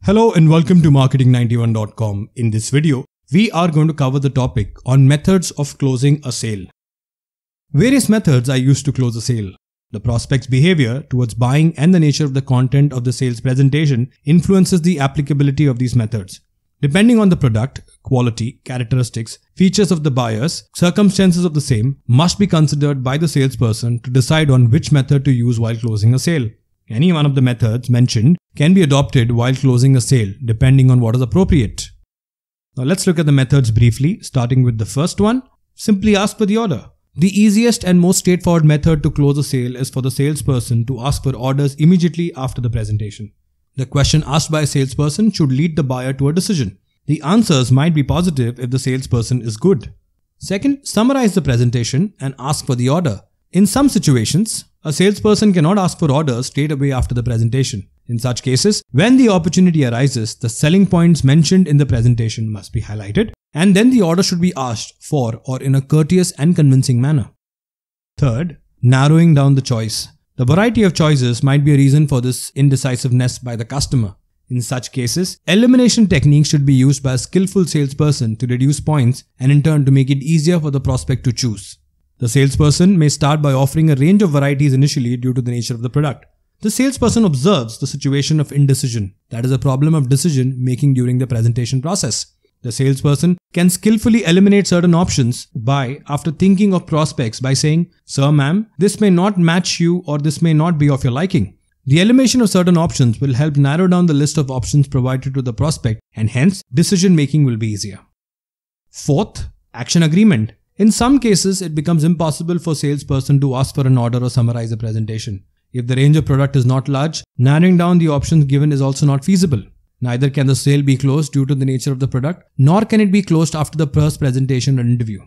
Hello and welcome to marketing91.com. In this video, we are going to cover the topic on methods of closing a sale. Various methods are used to close a sale. The prospect's behavior towards buying and the nature of the content of the sales presentation influences the applicability of these methods. Depending on the product, quality, characteristics, features of the buyers, circumstances of the same must be considered by the salesperson to decide on which method to use while closing a sale. Any one of the methods mentioned can be adopted while closing a sale, depending on what is appropriate. Now let's look at the methods briefly, starting with the first one. Simply ask for the order. The easiest and most straightforward method to close a sale is for the salesperson to ask for orders immediately after the presentation. The question asked by a salesperson should lead the buyer to a decision. The answers might be positive if the salesperson is good. Second, summarize the presentation and ask for the order. In some situations, a salesperson cannot ask for orders straight away after the presentation. In such cases, when the opportunity arises, the selling points mentioned in the presentation must be highlighted, and then the order should be asked for or in a courteous and convincing manner. Third, narrowing down the choice. The variety of choices might be a reason for this indecisiveness by the customer. In such cases, elimination techniques should be used by a skillful salesperson to reduce points and in turn to make it easier for the prospect to choose. The salesperson may start by offering a range of varieties initially due to the nature of the product. The salesperson observes the situation of indecision, that is a problem of decision making during the presentation process. The salesperson can skillfully eliminate certain options after thinking of prospects by saying, "Sir, ma'am, this may not match you or this may not be of your liking." The elimination of certain options will help narrow down the list of options provided to the prospect and hence decision making will be easier. Fourth, action agreement. In some cases, it becomes impossible for a salesperson to ask for an order or summarize a presentation. If the range of product is not large, narrowing down the options given is also not feasible. Neither can the sale be closed due to the nature of the product, nor can it be closed after the first presentation or interview.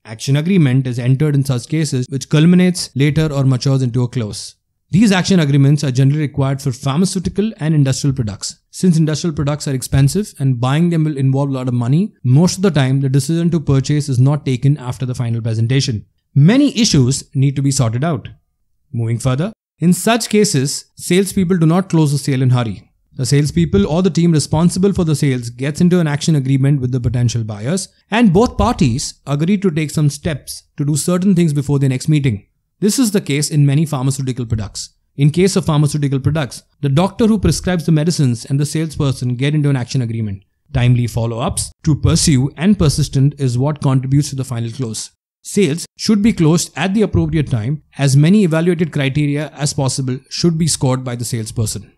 Action agreement is entered in such cases which culminates later or matures into a close. These action agreements are generally required for pharmaceutical and industrial products. Since industrial products are expensive and buying them will involve a lot of money, most of the time the decision to purchase is not taken after the final presentation. Many issues need to be sorted out. Moving further, in such cases, salespeople do not close the sale in a hurry. The salespeople or the team responsible for the sales gets into an action agreement with the potential buyers and both parties agree to take some steps to do certain things before the next meeting. This is the case in many pharmaceutical products. In case of pharmaceutical products, the doctor who prescribes the medicines and the salesperson get into an action agreement. Timely follow-ups to pursue and persistent is what contributes to the final close. Sales should be closed at the appropriate time as many evaluated criteria as possible should be scored by the salesperson.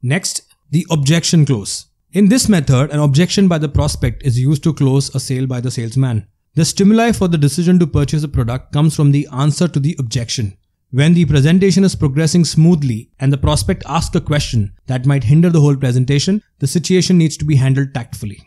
Next, the objection clause. In this method, an objection by the prospect is used to close a sale by the salesman. The stimuli for the decision to purchase a product comes from the answer to the objection. When the presentation is progressing smoothly and the prospect asks a question that might hinder the whole presentation, the situation needs to be handled tactfully.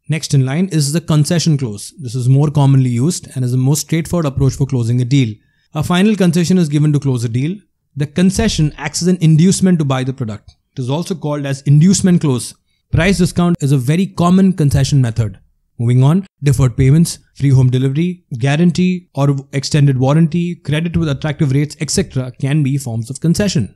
Next in line is the concession clause. This is more commonly used and is the most straightforward approach for closing a deal. A final concession is given to close a deal. The concession acts as an inducement to buy the product. It is also called as inducement clause. Price discount is a very common concession method. Moving on, deferred payments, free home delivery, guarantee or extended warranty, credit with attractive rates, etc. can be forms of concession.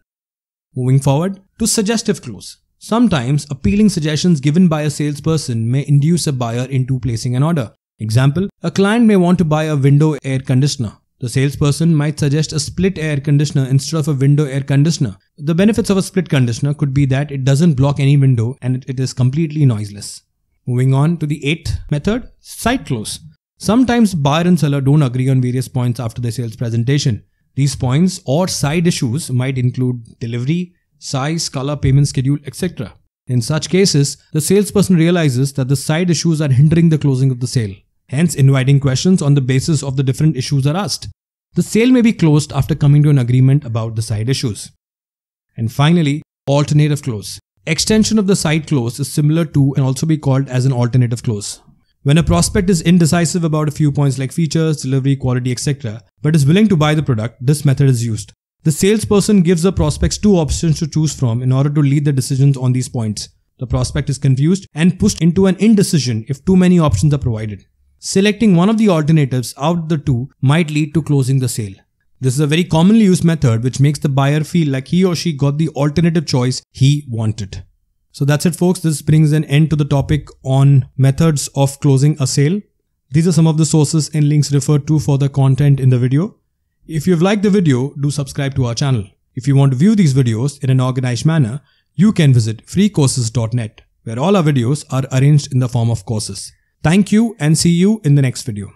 Moving forward to suggestive clause. Sometimes appealing suggestions given by a salesperson may induce a buyer into placing an order. Example, a client may want to buy a window air conditioner. The salesperson might suggest a split air conditioner instead of a window air conditioner. The benefits of a split conditioner could be that it doesn't block any window and it is completely noiseless. Moving on to the eighth method, side clause. Sometimes buyer and seller don't agree on various points after the sales presentation. These points or side issues might include delivery, size, color, payment schedule, etc. In such cases, the salesperson realizes that the side issues are hindering the closing of the sale. Hence, inviting questions on the basis of the different issues are asked. The sale may be closed after coming to an agreement about the side issues. And finally, alternative clause. Extension of the side clause is similar to and also be called as an alternative clause. When a prospect is indecisive about a few points like features, delivery, quality, etc. but is willing to buy the product, this method is used. The salesperson gives the prospects two options to choose from in order to lead the decisions on these points. The prospect is confused and pushed into an indecision if too many options are provided. Selecting one of the alternatives out of the two might lead to closing the sale. This is a very commonly used method which makes the buyer feel like he or she got the alternative choice he wanted. So that's it, folks. This brings an end to the topic on methods of closing a sale. These are some of the sources and links referred to for the content in the video. If you've liked the video, do subscribe to our channel. If you want to view these videos in an organized manner, you can visit freecourses.net, where all our videos are arranged in the form of courses. Thank you and see you in the next video.